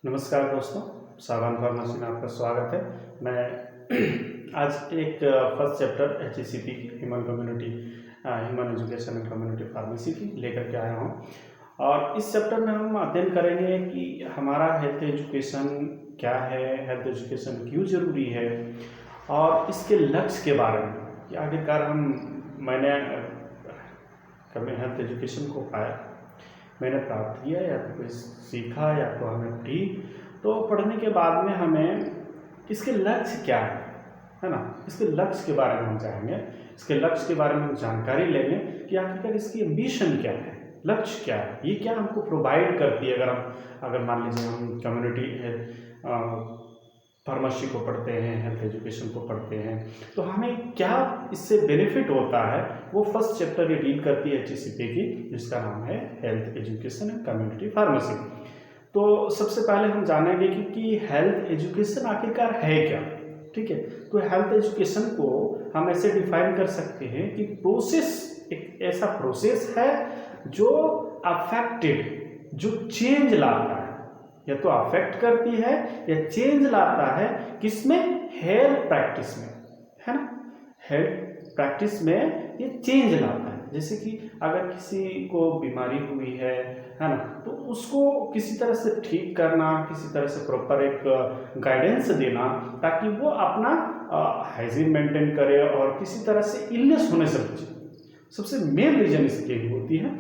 नमस्कार दोस्तों, सावन फार्मेसी में आपका स्वागत है। मैं आज एक फर्स्ट चैप्टर HECP की human education and community pharmacy की लेकर के आया हूँ। और इस चैप्टर में हम अध्ययन करेंगे कि हमारा हेल्थ एजुकेशन क्या है, हेल्थ एजुकेशन क्यों ज़रूरी है और इसके लक्ष्य के बारे में कि आखिरकार मैंने कभी हेल्थ एजुकेशन को पाया, मैंने प्राप्त किया या तो कोई सीखा या तो हमें पढ़ी, तो पढ़ने के बाद में हमें इसके लक्ष्य क्या है ना, इसके लक्ष्य के बारे में हम जानेंगे। इसके लक्ष्य के बारे में हम जानकारी लेंगे कि आखिरकार इसकी एम्बिशन क्या है, लक्ष्य क्या है, ये क्या हमको प्रोवाइड करती है। अगर मान लीजिए हम कम्युनिटी फार्मेसी को पढ़ते हैं, हेल्थ एजुकेशन को पढ़ते हैं, तो हमें क्या इससे बेनिफिट होता है, वो फर्स्ट चैप्टर ये डील करती है HECP की, जिसका नाम है health education and community pharmacy. तो सबसे पहले हम जानेंगे कि हेल्थ एजुकेशन आखिरकार है क्या। ठीक है, तो हेल्थ एजुकेशन को हम ऐसे डिफाइन कर सकते हैं कि प्रोसेस, एक ऐसा प्रोसेस है जो अफेक्टेड, जो चेंज लाता है, या तो अफेक्ट करती है या चेंज लाता है, किसमें, हेल्थ प्रैक्टिस में, है ना। हेल्थ प्रैक्टिस में ये चेंज लाता है। जैसे कि अगर किसी को बीमारी हुई है ना, तो उसको किसी तरह से ठीक करना, किसी तरह से प्रॉपर एक गाइडेंस देना ताकि वो अपना हाइजीन मेंटेन करे और किसी तरह से इलनेस होने से बचे। सबसे मेन रीजन इसकी होती है।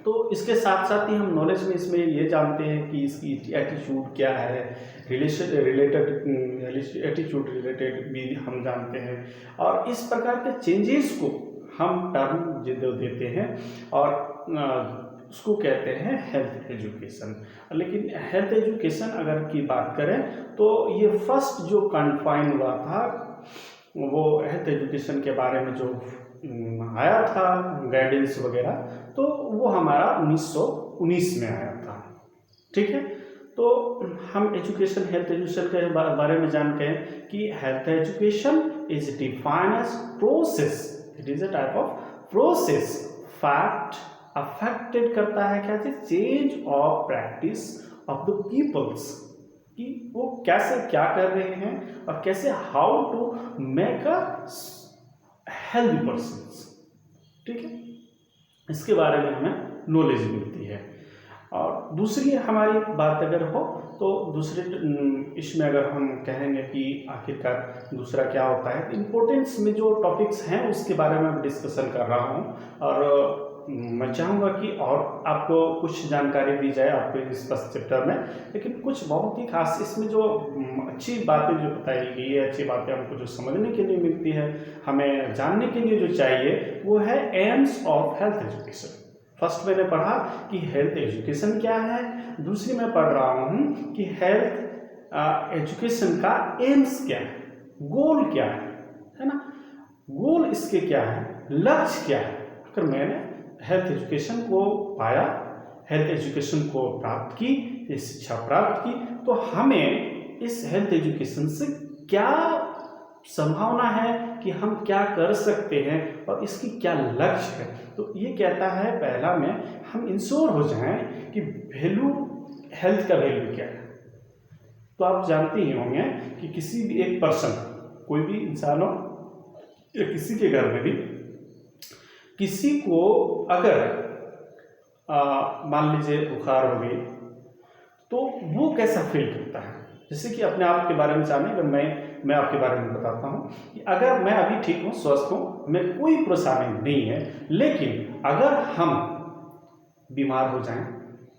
तो इसके साथ साथ ही हम नॉलेज में इसमें ये जानते हैं कि इसकी एटीट्यूड क्या है, एटीट्यूड रिलेटेड भी हम जानते हैं। और इस प्रकार के चेंजेस को हम टर्म देते हैं और उसको कहते हैं हेल्थ एजुकेशन। लेकिन हेल्थ एजुकेशन अगर की बात करें तो ये फर्स्ट जो कन्फाइन हुआ था, वो हेल्थ एजुकेशन के बारे में जो आया था गाइडेंस वगैरह, तो वो हमारा 1919 में आया था। ठीक है, तो हम एजुकेशन, हेल्थ एजुकेशन के बारे में जानते हैं कि health education is defined as process, it is a type of process fact affected करता है क्या चीज, change of practice of the peoples, कि वो कैसे क्या कर रहे हैं और कैसे how to make a healthy person. ठीक है, इसके बारे में हमें नॉलेज मिलती है। और दूसरी हमारी बात अगर हो तो दूसरे इसमें अगर हम कहेंगे कि आखिरकार दूसरा क्या होता है, इम्पोर्टेंस में जो टॉपिक्स हैं उसके बारे में डिस्कशन कर रहा हूँ। और मैं चाहूँगा कि और आपको कुछ जानकारी दी जाए आपको इस फर्स्ट चैप्टर में, लेकिन कुछ बहुत ही खास इसमें जो अच्छी बातें जो बताई गई है, अच्छी बातें हमको जो समझने के लिए मिलती है, हमें जानने के लिए जो चाहिए, वो है AIIMS of health education. First मैंने पढ़ा कि हेल्थ एजुकेशन क्या है, दूसरी मैं पढ़ रहा हूँ कि हेल्थ एजुकेशन का एम्स क्या है, गोल क्या है ना, गोल इसके क्या है, लक्ष्य क्या है। अगर मैंने हेल्थ एजुकेशन को पाया, हेल्थ एजुकेशन को प्राप्त की, ये शिक्षा प्राप्त की, तो हमें इस हेल्थ एजुकेशन से क्या संभावना है कि हम क्या कर सकते हैं और इसकी क्या लक्ष्य है। तो ये कहता है पहला में हम इंश्योर हो जाएं कि वैल्यू, हेल्थ का वैल्यू क्या है। तो आप जानते ही होंगे कि किसी भी एक पर्सन, कोई भी इंसान हो या किसी के घर में भी किसी को अगर मान लीजिए बुखार हो गई, तो वो कैसा फील करता है। जैसे कि अपने आप के बारे में जाने, अगर मैं आपके बारे में बताता हूँ कि अगर मैं अभी ठीक हूँ, स्वस्थ हूँ, मैं कोई परेशानी नहीं है, लेकिन अगर हम बीमार हो जाएं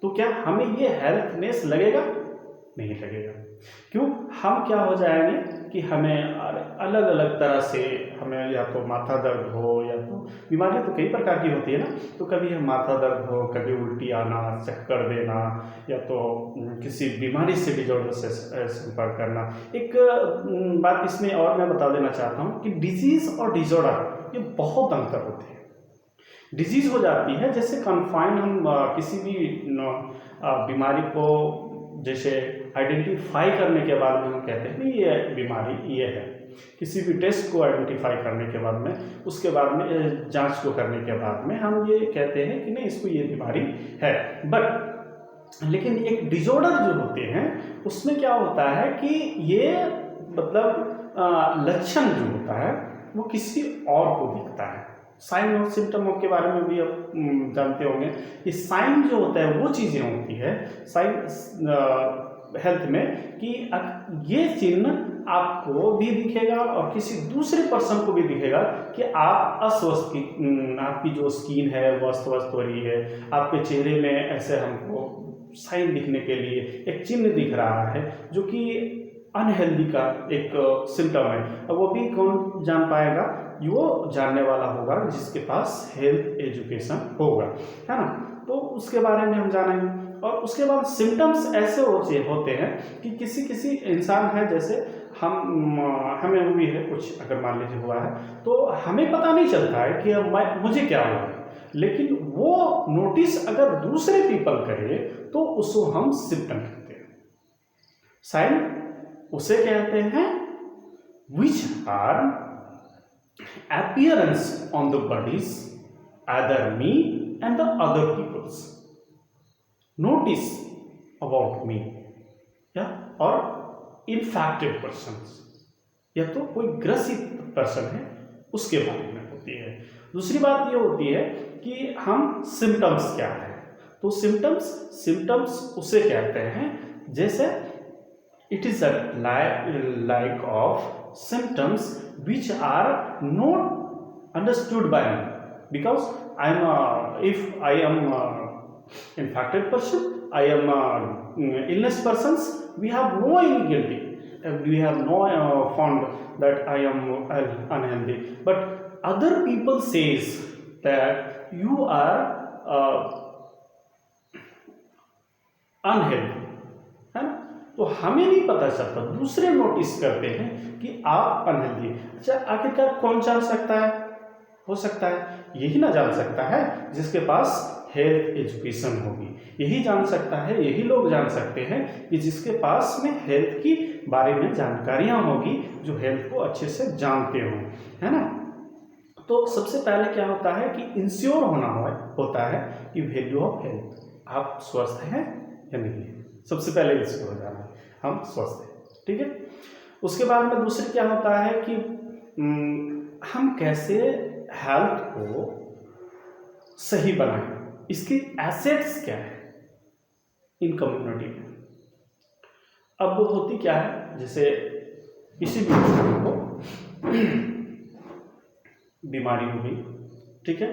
तो क्या हमें ये हेल्थनेस लगेगा? नहीं लगेगा। क्यों? हम क्या हो जाएंगे कि हमें अलग अलग तरह से, हमें या तो माथा दर्द हो, या तो बीमारी तो कई प्रकार की होती है ना, तो कभी हम माथा दर्द हो, कभी उल्टी आना, चक्कर देना, या तो किसी बीमारी से डिजॉर्डर से संपर्क करना। एक बात इसमें और मैं बता देना चाहता हूँ कि डिजीज और डिजॉर्डर ये बहुत अंतर होते हैं। डिजीज हो जाती है जैसे कन्फाइन, हम किसी भी बीमारी को जैसे आइडेंटिफाई करने के बाद में हम कहते हैं कि ये बीमारी ये है। किसी भी टेस्ट को आइडेंटिफाई करने के बाद में, उसके बाद में जांच को करने के बाद में हम ये कहते हैं कि नहीं, इसको ये बीमारी है। बट लेकिन एक डिजॉर्डर जो होते हैं उसमें क्या होता है कि ये मतलब लक्षण जो होता है वो किसी और को दिखता है। साइन और सिम्टम के बारे में भी आप जानते होंगे कि साइन जो होता है वो चीज़ें होती है साइन हेल्थ में कि ये चिन्ह आपको भी दिखेगा और किसी दूसरे पर्सन को भी दिखेगा कि आप अस्वस्थ की आपकी जो स्किन है वो अस्त व्यस्त हो रही है, आपके चेहरे में ऐसे हमको साइन दिखने के लिए एक चिन्ह दिख रहा है जो कि अनहेल्दी का एक सिम्टम है। और वो भी कौन जान पाएगा? वो जानने वाला होगा जिसके पास हेल्थ एजुकेशन होगा, है ना। तो उसके बारे में हम जानेंगे। और उसके बाद सिम्टम्स ऐसे होते हैं कि किसी इंसान है, जैसे हमें भी है कुछ, अगर मान लीजिए हुआ है तो हमें पता नहीं चलता है कि मुझे क्या हुआ है, लेकिन वो नोटिस अगर दूसरे पीपल करे तो उसको हम सिम्टम कहते हैं। साइन उसे कहते हैं which are appearance on the bodies either me and the other people's notice about me या और infected persons, या तो कोई ग्रसित पर्सन है उसके बारे में होती है। दूसरी बात ये होती है कि हम सिम्टम्स क्या है, तो सिम्टम्स उसे कहते हैं जैसे it is a like of symptoms which are not understood by me because if I am infected person, I am illness persons, we have no any guilty, we have no found that I am unhealthy, but other people says that you are unhealthy, है ना। तो हमें नहीं पता चलता, दूसरे notice करते हैं कि आप अनहेल्दी। अच्छा, आखिरकार कौन जान सकता है? हो सकता है यही ना जान सकता है जिसके पास हेल्थ एजुकेशन होगी, यही जान सकता है, यही लोग जान सकते हैं कि जिसके पास में हेल्थ की बारे में जानकारियां होगी, जो हेल्थ को अच्छे से जानते हो, है ना। तो सबसे पहले क्या होता है कि इंश्योर होता है कि वैल्यू ऑफ हेल्थ, आप स्वस्थ हैं या नहीं है। सबसे पहले इसको हो जाना है हम स्वस्थ हैं, ठीक है। उसके बाद में दूसरी क्या होता है कि हम कैसे हेल्थ को सही बनाएं, इसकी एसेट्स क्या है इन कम्युनिटी में। अब होती क्या है, जैसे किसी भी व्यक्ति को बीमारी हो गई, ठीक है,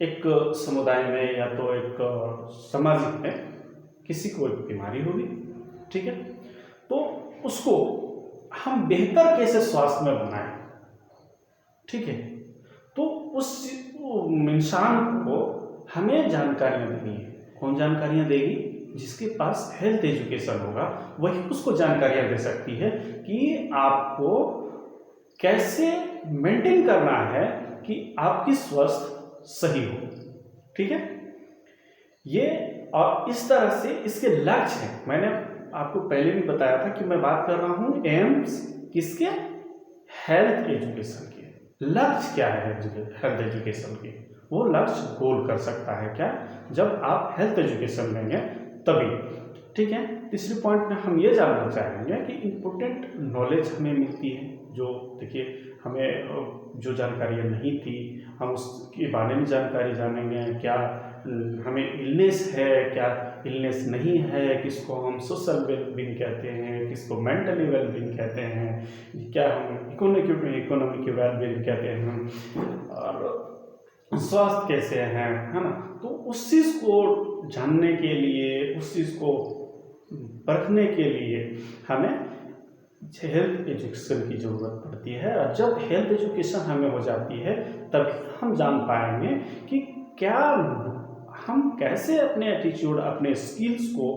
एक समुदाय में या तो एक सामाजिक में किसी को एक बीमारी होगी, ठीक है, तो उसको हम बेहतर कैसे स्वास्थ्य में बनाएं, ठीक है। तो उस इंसान को हमें जानकारियां देनी है। कौन जानकारियां देगी? जिसके पास हेल्थ एजुकेशन होगा वही उसको जानकारियां दे सकती है कि आपको कैसे मेंटेन करना है कि आपकी स्वास्थ्य सही हो, ठीक है। ये और इस तरह से इसके लक्ष्य हैं। मैंने आपको पहले भी बताया था कि मैं बात कर रहा हूं एम्स किसके? हेल्थ एजुकेशन के। लक्ष्य क्या है हेल्थ एजुकेशन के? वो लक्ष्य गोल कर सकता है क्या? जब आप हेल्थ एजुकेशन लेंगे तभी, ठीक है। तीसरी पॉइंट में हम ये जानना चाहेंगे कि इम्पोर्टेंट नॉलेज हमें मिलती है, जो देखिए हमें जो जानकारियाँ नहीं थी हम उसके बारे में जानकारी जानेंगे। क्या हमें इलनेस है, क्या इलनेस नहीं है, किसको हम सोशल वेलबींग कहते हैं, किसको मेंटली वेलबींग कहते हैं, क्या हम इकोनॉमिक वेलबींग कहते हैं, और स्वास्थ्य कैसे हैं, है ना। तो उस चीज़ को जानने के लिए, उस चीज़ को परखने के लिए हमें हेल्थ एजुकेशन की ज़रूरत पड़ती है। और जब हेल्थ एजुकेशन हमें हो जाती है तब हम जान पाएंगे कि क्या हम कैसे अपने एटीट्यूड, अपने स्किल्स को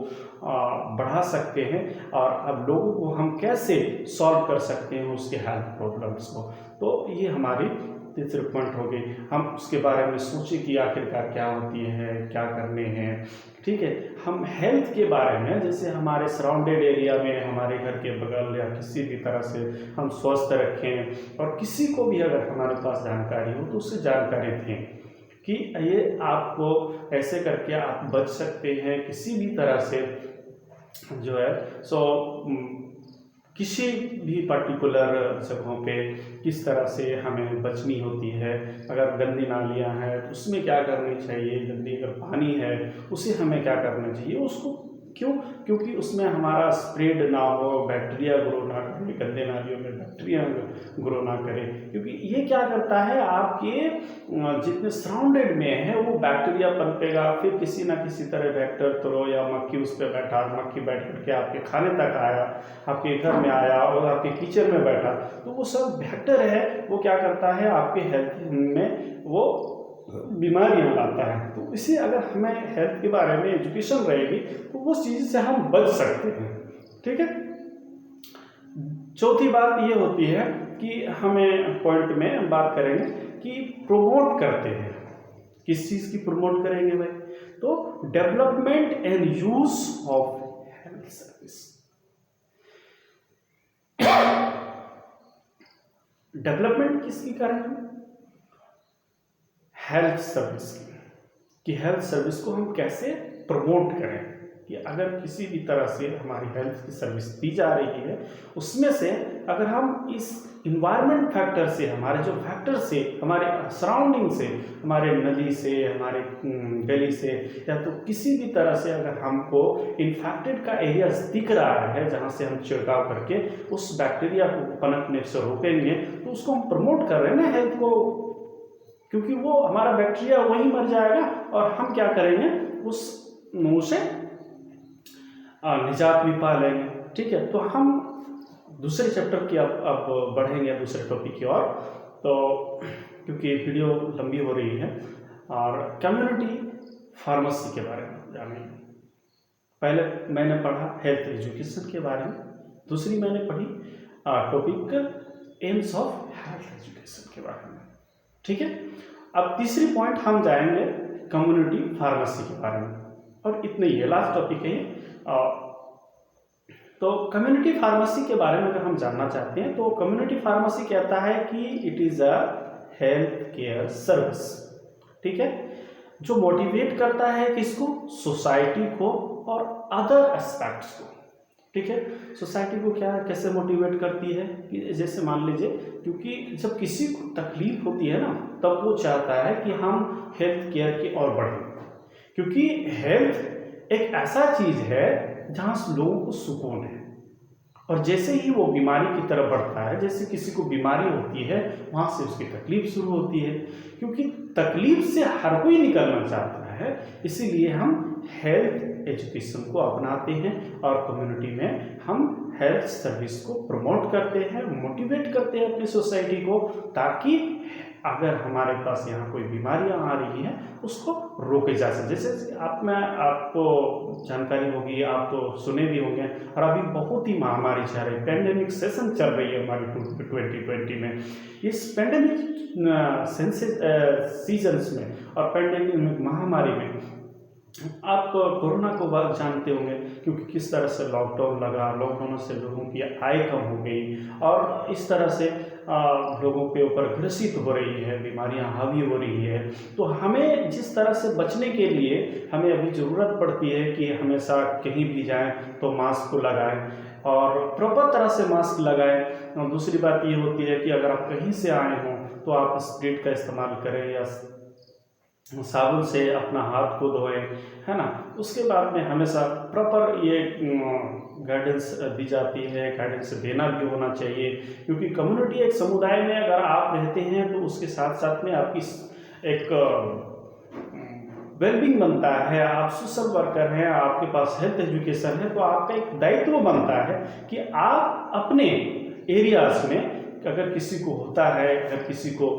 बढ़ा सकते हैं, और अब लोगों को हम कैसे सॉल्व कर सकते हैं उसके हेल्थ प्रॉब्लम्स को। तो ये हमारी तीसरी पॉइंट हो गई। हम उसके बारे में सोचें कि आखिरकार क्या होती है, क्या करने हैं, ठीक है। हम हेल्थ के बारे में, जैसे हमारे सराउंडेड एरिया में, हमारे घर के बगल या किसी भी तरह से हम स्वस्थ रखें, और किसी को भी अगर हमारे पास जानकारी हो तो उससे जानकारी दें, कि ये आपको ऐसे करके आप बच सकते हैं किसी भी तरह से जो है सो किसी भी पर्टिकुलर जगहों पे किस तरह से हमें बचनी होती है। अगर गंदी नालियाँ हैं तो उसमें क्या करनी चाहिए, गंदी अगर पानी है उसे हमें क्या करना चाहिए, उसको क्यों, क्योंकि उसमें हमारा स्प्रेड ना हो, बैक्टीरिया ग्रो ना करे, गंदे नालियों में बैक्टीरिया ग्रो ना करे, क्योंकि ये क्या करता है आपके जितने सराउंडेड में है वो बैक्टीरिया पनपेगा, फिर किसी ना किसी तरह वेक्टर थ्रो या मक्खी उस पर बैठा, मक्खी बैठ करके आपके खाने तक आया, आपके घर में आया और आपके किचन में बैठा, तो वो सब वेक्टर है, वो क्या करता है आपके हेल्थ में वो बीमारियां लाता है। तो इसे अगर हमें हेल्थ के बारे में एजुकेशन रहेगी तो उस चीज़ से हम बच सकते हैं। ठीक है। चौथी बात ये होती है कि हमें पॉइंट में बात करेंगे कि प्रोमोट करते हैं, किस चीज़ की प्रोमोट करेंगे भाई, तो development and use of health service. Development किसकी करेंगे, हेल्थ सर्विस की, कि हेल्थ सर्विस को हम कैसे प्रमोट करें, कि अगर किसी भी तरह से हमारी हेल्थ की सर्विस दी जा रही है उसमें से अगर हम इस इन्वायरमेंट फैक्टर से, हमारे जो फैक्टर से, हमारे सराउंडिंग से, हमारे नदी से, हमारे गली से, या तो किसी भी तरह से अगर हमको इन्फेक्टेड का एरिया दिख रहा है जहाँ से हम छिड़काव करके उस बैक्टीरिया को पनपने से रोकेंगे, तो उसको हम प्रमोट कर रहे हैं ना हेल्थ को, क्योंकि वो हमारा बैक्टीरिया वहीं मर जाएगा और हम क्या करेंगे उस मुंह से निजात भी पा लेंगे। ठीक है। तो हम दूसरे चैप्टर की अब बढ़ेंगे दूसरे टॉपिक की ओर, तो क्योंकि वीडियो लंबी हो रही है, और कम्युनिटी फार्मेसी के बारे में जानेंगे। पहले मैंने पढ़ा हेल्थ एजुकेशन के बारे में, दूसरी मैंने पढ़ी topic AIIMS of health education के बारे में। ठीक है। अब तीसरी पॉइंट हम जाएंगे कम्युनिटी फार्मेसी के बारे में, और इतने ही है, लास्ट टॉपिक है ये। तो कम्युनिटी फार्मेसी के बारे में अगर हम जानना चाहते हैं तो कम्युनिटी फार्मेसी कहता है कि it is a health care service. ठीक है। जो मोटिवेट करता है किसको, सोसाइटी को और अदर एस्पेक्ट्स को। ठीक है। सोसाइटी को क्या कैसे मोटिवेट करती है कि जैसे मान लीजिए, क्योंकि जब किसी को तकलीफ होती है ना तब वो चाहता है कि हम हेल्थ केयर की ओर बढ़ें, क्योंकि हेल्थ एक ऐसा चीज है जहां लोगों को सुकून है, और जैसे ही वो बीमारी की तरफ बढ़ता है, जैसे किसी को बीमारी होती है वहां से उसकी तकलीफ शुरू होती है, क्योंकि तकलीफ से हर कोई निकलना चाहता है, इसीलिए हम हेल्थ एजुकेशन को अपनाते हैं और कम्युनिटी में हम हेल्थ सर्विस को प्रमोट करते हैं, मोटिवेट करते हैं अपनी सोसाइटी को, ताकि अगर हमारे पास यहाँ कोई बीमारियाँ आ रही हैं उसको रोके जा सके। जैसे आपको जानकारी होगी, आप तो सुने भी होंगे, और अभी बहुत ही महामारी चल रही, पेंडेमिक सेशन चल रही है हमारी 2020 में। इस पेंडेमिक सीजन्स में और पेंडेमिक महामारी में आप कोरोना को बात जानते होंगे, क्योंकि किस तरह से लॉकडाउन लगा, लॉकडाउन से लोगों की आय कम हो गई और इस तरह से लोगों के ऊपर ग्रसित हो रही है, बीमारियां हावी हो रही है। तो हमें जिस तरह से बचने के लिए हमें अभी ज़रूरत पड़ती है कि हमेशा कहीं भी जाएं तो मास्क को लगाएं और प्रॉपर तरह से मास्क लगाएं। और दूसरी बात ये होती है कि अगर आप कहीं से आए हों तो आप स्प्रिट का इस्तेमाल करें या साबुन से अपना हाथ को धोएं, है ना। उसके बाद में हमेशा प्रॉपर ये गाइडेंस दी जाती है, गाइडेंस देना भी होना चाहिए, क्योंकि कम्युनिटी एक समुदाय में अगर आप रहते हैं तो उसके साथ साथ में आपकी एक वेलबींग बनता है, आप सोशल वर्कर हैं, आपके पास हेल्थ एजुकेशन है, तो आपका एक दायित्व बनता है कि आप अपने एरियाज में अगर किसी को होता है, अगर किसी को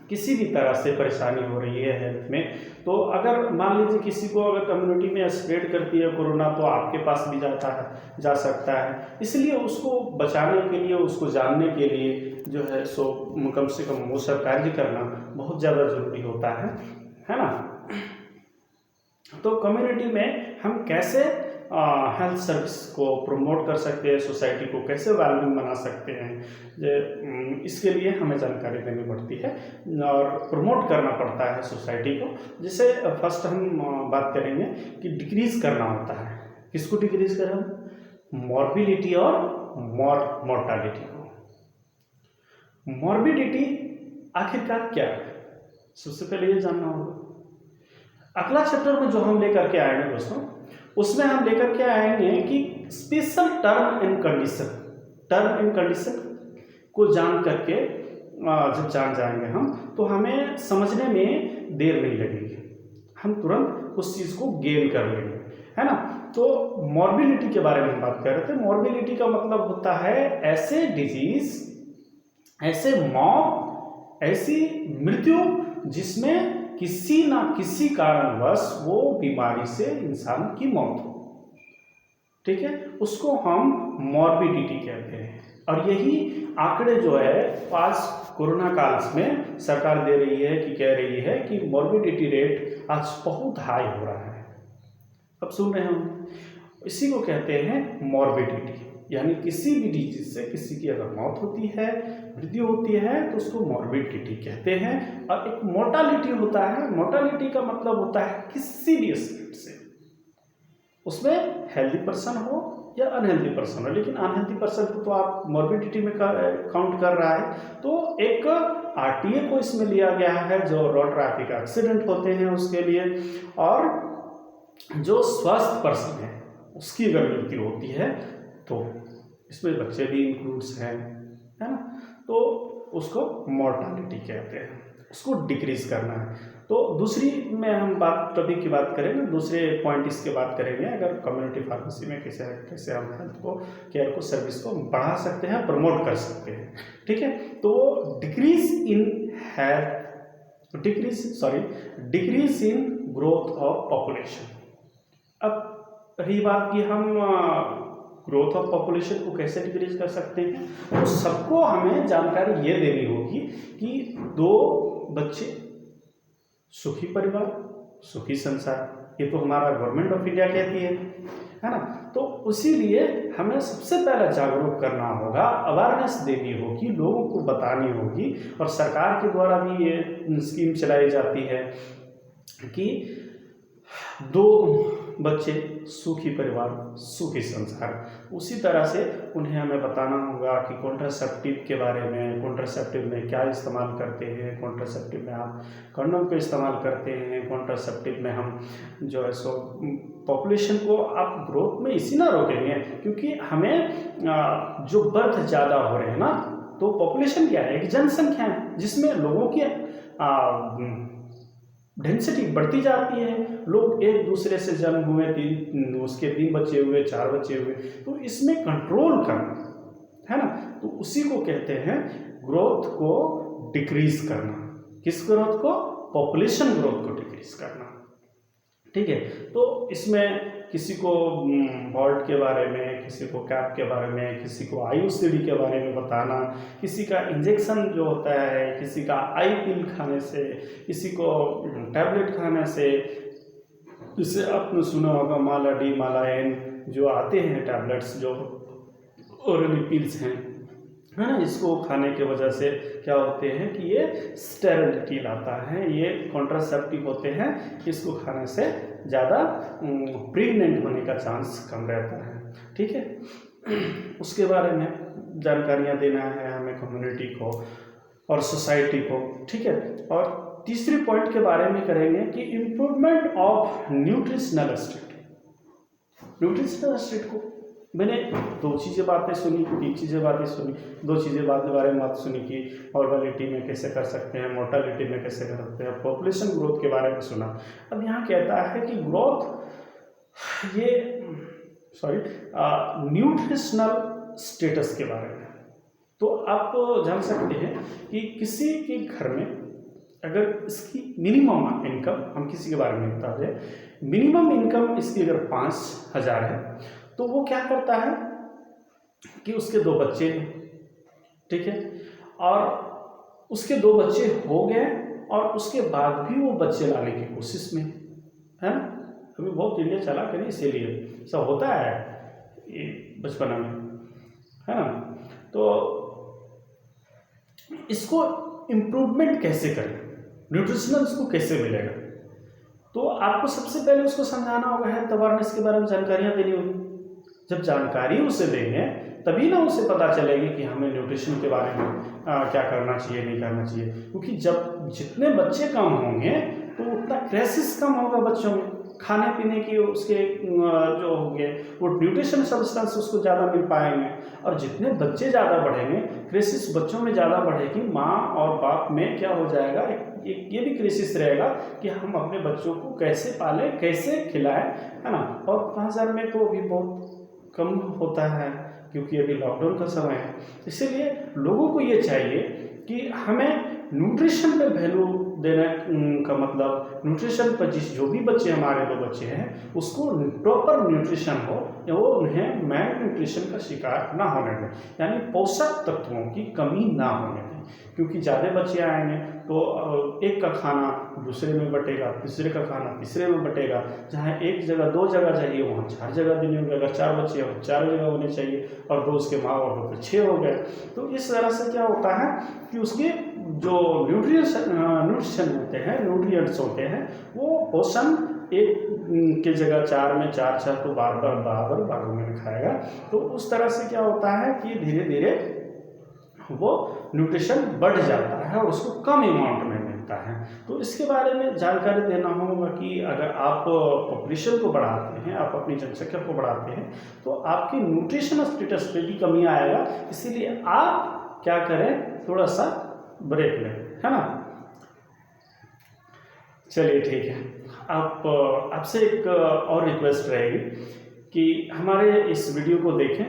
किसी भी तरह से परेशानी हो रही है हेल्थ में, तो अगर मान लीजिए किसी को अगर कम्युनिटी में स्प्रेड करती है कोरोना, तो आपके पास भी जा सकता है। इसलिए उसको बचाने के लिए, उसको जानने के लिए जो है सो कम से कम वो सब कार्य करना बहुत ज़्यादा ज़रूरी होता है ना। तो कम्युनिटी में हम कैसे हेल्थ सर्विस को प्रमोट कर सकते हैं, सोसाइटी को कैसे वेलबिंग बना सकते हैं, इसके लिए हमें जानकारी देनी पड़ती है और प्रमोट करना पड़ता है सोसाइटी को। जिसे फर्स्ट हम बात करेंगे कि डिक्रीज करना होता है। किसको डिक्रीज करें? मॉर्बिडिटी और मोर्टालिटी को। मॉर्बिडिटी आखिरकार क्या है, सबसे पहले ये जानना होगा। अगला चैप्टर में जो हम लेकर के आएंगे दोस्तों, उसमें हम लेकर के आएंगे कि स्पेशल टर्म एंड कंडीशन को जान करके जब जान जाएंगे हम, तो हमें समझने में देर नहीं लगेगी, हम तुरंत उस चीज़ को गेन कर लेंगे, है ना। तो मॉर्बिडिटी के बारे में हम बात कर रहे थे। मॉर्बिडिटी का मतलब होता है ऐसे डिजीज, ऐसे मौत, ऐसी मृत्यु जिसमें किसी ना किसी कारणवश वो बीमारी से इंसान की मौत हो, ठीक है, उसको हम मॉर्बिडिटी कहते हैं। और यही आंकड़े जो है आज कोरोना काल में सरकार दे रही है कि कह रही है कि मॉर्बिडिटी रेट आज बहुत हाई हो रहा है। अब सुन रहे हैं, इसी को कहते हैं मॉर्बिडिटी, यानी किसी भी डिजीज से किसी की अगर मौत होती है, मृत्यु होती है, तो उसको मॉर्बिडिटी कहते हैं। और एक मोर्टालिटी होता है। मोर्टालिटी का मतलब होता है किसी भी एस्पेक्ट से, उसमें हेल्दी पर्सन हो या अनहेल्दी पर्सन हो, लेकिन अनहेल्दी पर्सन को तो आप मॉर्बिडिटी में काउंट कर रहा है, तो एक आरटीए को इसमें लिया गया है जो रोड ट्रैफिक एक्सीडेंट होते हैं उसके लिए, और जो स्वस्थ पर्सन है उसकी अगर मृत्यु होती है तो इसमें बच्चे भी इंक्लूड्स हैं, है ना, तो उसको मोर्टालिटी कहते हैं, उसको डिक्रीज करना है। तो दूसरी में हम टॉपिक की बात करेंगे, दूसरे पॉइंट इसके बात करेंगे, अगर कम्युनिटी फार्मेसी में कैसे हम हेल्थ को, केयर को, सर्विस को बढ़ा सकते हैं, प्रमोट कर सकते हैं, ठीक है। तो decrease in growth of population. अब रही बात कि हम ग्रोथ ऑफ पॉपुलेशन को कैसे डिक्रीज कर सकते हैं, तो सबको हमें जानकारी ये देनी होगी कि 2 बच्चे सुखी परिवार सुखी संसार, ये तो हमारा गवर्नमेंट ऑफ इंडिया कहती है ना। तो उसीलिए हमें सबसे पहले जागरूक करना होगा, अवेयरनेस देनी होगी, लोगों को बतानी होगी, और सरकार के द्वारा भी ये स्कीम चलाई जाती है कि 2 बच्चे सुखी परिवार सुखी संसार। उसी तरह से उन्हें हमें बताना होगा कि कॉन्ट्रासेप्टिव के बारे में, कॉन्ट्रासेप्टिव में क्या इस्तेमाल करते हैं, कॉन्ट्रासेप्टिव में आप कंडोम को इस्तेमाल करते हैं, कॉन्ट्रासेप्टिव में हम जो है सो पॉपुलेशन को आप ग्रोथ में इसी ना रोकेंगे, क्योंकि हमें जो बर्थ ज़्यादा हो रहे हैं ना, तो पॉपुलेशन क्या है, एक जनसंख्या है जिसमें लोगों की डेंसिटी बढ़ती जाती है, लोग एक दूसरे से जन्म हुए, उसके 3 बच्चे हुए, 4 बच्चे हुए, तो इसमें कंट्रोल करना, है ना। तो उसी को कहते हैं ग्रोथ को डिक्रीज करना। किस ग्रोथ को? पॉपुलेशन ग्रोथ को डिक्रीज करना, ठीक है। तो इसमें किसी को हॉल्ट के बारे में, किसी को कैप के बारे में, किसी को आयुसीडी के बारे में बताना, किसी का इंजेक्शन जो होता है, किसी का आई पिल खाने से, किसी को टैबलेट खाने से, जिससे आपने सुना होगा माला डी, माला एन जो आते हैं टैबलेट्स, जो ओरली पिल्स हैं, है ना, इसको खाने के वजह से क्या होते हैं कि ये स्टेरिलिटी लाता है, ये कॉन्ट्रासेप्टिव होते हैं, इसको खाने से ज़्यादा प्रेग्नेंट होने का चांस कम रहता है, ठीक है। उसके बारे में जानकारियाँ देना है हमें कम्युनिटी को और सोसाइटी को, ठीक है। और तीसरे पॉइंट के बारे में करेंगे कि improvement of nutritional state. Nutritional state को मैंने 2 चीज़ें बातें सुनी, 3 चीज़ें बातें सुनी, 2 चीज़ें के बारे में बात सुनी कि मॉर्बिडिटी में कैसे कर सकते हैं, मोर्टालिटी में कैसे कर सकते हैं, पॉपुलेशन ग्रोथ के बारे में सुना। अब यहाँ कहता है कि ग्रोथ न्यूट्रिशनल स्टेटस के बारे में। तो आप जान सकते हैं कि किसी के घर में अगर इसकी मिनिमम इनकम, हम किसी के बारे में बता दें, मिनिमम इनकम इसकी अगर 5,000 है, तो वो क्या करता है कि उसके 2 बच्चे हैं, ठीक है, और उसके 2 बच्चे हो गए और उसके बाद भी वो बच्चे लाने की कोशिश में है ना। कभी बहुत इंडिया चला कि नहीं, इसीलिए सब होता है ये बचपना में, है ना। तो इसको इम्प्रूवमेंट कैसे करें, न्यूट्रिशनल इसको कैसे मिलेगा, तो आपको सबसे पहले उसको समझाना होगा, हेल्थ अवेयरनेस के बारे में जानकारियाँ देनी होगी। जब जानकारी उसे देंगे तभी ना उसे पता चलेगी कि हमें न्यूट्रिशन के बारे में क्या करना चाहिए, नहीं करना चाहिए। क्योंकि जब जितने बच्चे कम होंगे तो उतना क्राइसिस कम होगा बच्चों में, खाने पीने की उसके जो होंगे वो न्यूट्रिशन सब्सटेंस उसको ज़्यादा मिल पाएंगे। और जितने बच्चे ज़्यादा बढ़ेंगे, क्राइसिस बच्चों में ज़्यादा बढ़ेगी, माँ और बाप में क्या हो जाएगा, ये भी क्राइसिस रहेगा कि हम अपने बच्चों को कैसे पालें, कैसे खिलाएं, है ना। और 5000 में तो अभी बहुत कम होता है क्योंकि अभी लॉकडाउन का समय है। इसीलिए लोगों को ये चाहिए कि हमें न्यूट्रिशन पे वैल्यू देने का मतलब न्यूट्रिशन पर जो भी बच्चे हमारे 2 बच्चे हैं उसको प्रॉपर न्यूट्रिशन हो, या वो उन्हें मैल न्यूट्रिशन का शिकार ना होने दें, यानी पोषक तत्वों की कमी ना होने दें। क्योंकि ज़्यादा बच्चे आएंगे तो एक का खाना दूसरे में बटेगा, तीसरे का खाना तीसरे में बटेगा। जहाँ एक जगह 2 जगह चाहिए वहाँ 4 जगह देनी होगी। अगर 4 बच्चे हैं तो 4 जगह होने चाहिए, और 2 उसके माँ बाप तो 6 हो गए। तो इस तरह से क्या होता है कि उसके जो न्यूट्रिशन होते हैं, न्यूट्रिएंट्स होते हैं, वो पोषण एक के जगह 4 में 4 तो बराबर भागों में खाएगा। तो उस तरह से क्या होता है कि धीरे धीरे वो न्यूट्रिशन बढ़ जाता है और उसको कम अमाउंट में मिलता है। तो इसके बारे में जानकारी देना होगा कि अगर आप पॉपुलेशन को बढ़ाते हैं, आप अपनी जनसंख्या को बढ़ाते हैं, तो आपकी न्यूट्रिशनल स्टेटस पे भी कमी आएगा। इसीलिए आप क्या करें, थोड़ा सा ब्रेक लें, है ना। चलिए ठीक है। आपसे एक और रिक्वेस्ट रहेगी कि हमारे इस वीडियो को देखें,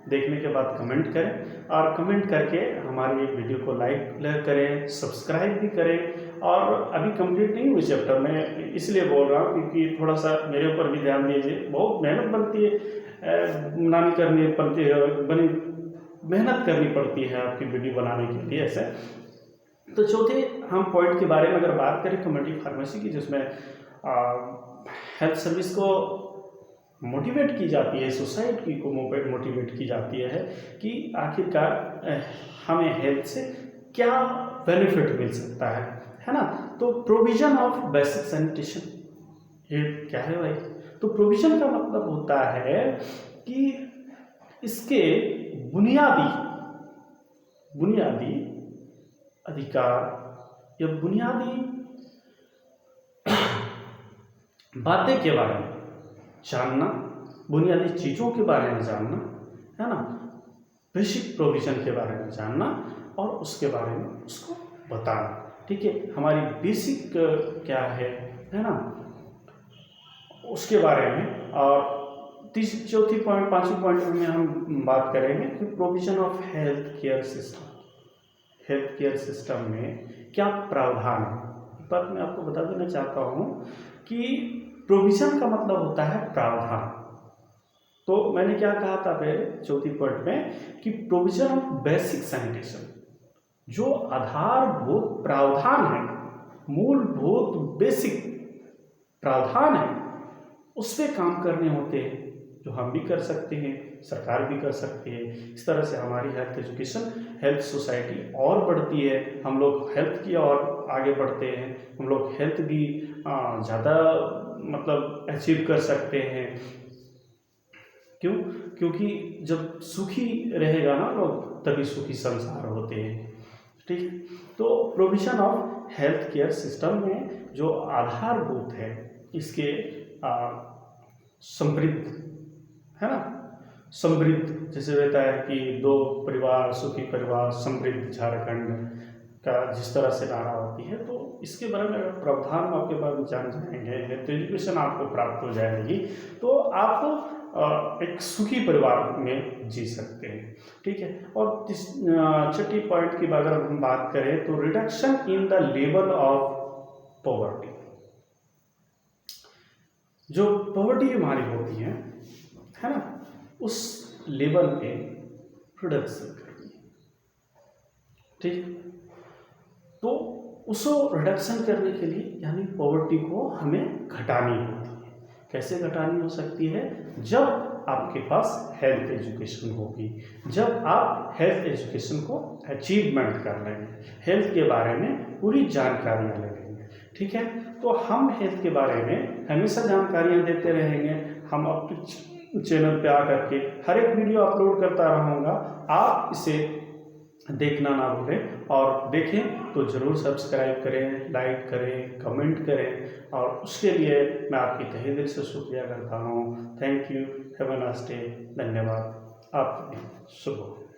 देखने के बाद कमेंट करें, और कमेंट करके हमारी वीडियो को लाइक करें, सब्सक्राइब भी करें। और अभी कंप्लीट नहीं हुई चैप्टर, मैं इसलिए बोल रहा हूँ क्योंकि थोड़ा सा मेरे ऊपर भी ध्यान दीजिए। बहुत मेहनत बनती है, बनानी करनी पड़ती है, मेहनत करनी पड़ती है आपकी वीडियो बनाने के लिए ऐसे। तो चौथे हम पॉइंट के बारे में अगर बात करें कम्युनिटी फार्मेसी की, जिसमें हेल्थ सर्विस को मोटिवेट की जाती है, सोसाइटी को मोटिवेट की जाती है कि आखिरकार हमें हेल्थ से क्या बेनिफिट मिल सकता है ना। तो प्रोविजन ऑफ बेसिक सैनिटेशन, ये क्या है भाई। तो प्रोविजन का मतलब होता है कि इसके बुनियादी अधिकार या बुनियादी बातें के बारे में जानना, बुनियादी चीज़ों के बारे में जानना, है ना, बेसिक प्रोविजन के बारे में जानना और उसके बारे में उसको बताना। ठीक है, हमारी बेसिक क्या है ना, उसके बारे में। और चौथी पॉइंट, 5वीं पॉइंट में हम बात करेंगे कि provision of health care system. Health care system में क्या प्रावधान है, एक बात मैं आपको बता देना चाहता हूँ कि प्रोविजन का मतलब होता है प्रावधान। तो मैंने क्या कहा था पहले चौथी पॉइंट में कि प्रोविजन ऑफ बेसिक सैनिटेशन, जो आधारभूत प्रावधान है, मूलभूत बेसिक प्रावधान है, उस पे काम करने होते हैं, जो हम भी कर सकते हैं, सरकार भी कर सकती है। इस तरह से हमारी हेल्थ एजुकेशन, हेल्थ सोसाइटी और बढ़ती है, हम लोग हेल्थ की और आगे बढ़ते हैं, हम लोग हेल्थ भी ज़्यादा मतलब अचीव कर सकते हैं। क्यों? क्योंकि जब सुखी रहेगा ना लोग, तभी सुखी संसार होते हैं। ठीक है, तो provision of health care system में जो आधारभूत है, इसके समृद्ध, है ना, समृद्ध जैसे रहता है कि 2 परिवार सुखी परिवार समृद्ध झारखंड का जिस तरह से नारा होती है, तो इसके बारे में अगर प्रावधान आपके बारे में जान जाएंगे, हेल्थ एजुकेशन आपको प्राप्त हो जाएगी, तो आप एक सुखी परिवार में जी सकते हैं। ठीक है, और छठी पॉइंट की अगर हम बात करें तो reduction in the level of poverty. जो पॉवर्टी हमारी होती है ना, उस लेवल पे रिडक्शन करनी है। ठीक, तो उसको रिडक्शन करने के लिए यानी पॉवर्टी को हमें घटानी होती है। कैसे घटानी हो सकती है? जब आपके पास हेल्थ एजुकेशन होगी, जब आप हेल्थ एजुकेशन को अचीवमेंट कर लेंगे, हेल्थ के बारे में पूरी जानकारियाँ ले लेंगे। ठीक है, तो हम हेल्थ के बारे में हमेशा जानकारियाँ देते रहेंगे। हम अपने चैनल पे आकर के हर एक वीडियो अपलोड करता रहूँगा, आप इसे देखना ना भूलें, और देखें तो ज़रूर सब्सक्राइब करें, लाइक करें, कमेंट करें, और उसके लिए मैं आपकी तहे दिल से शुक्रिया करता हूँ। Thank you, have a nice day. धन्यवाद। आपकी शुभ हो।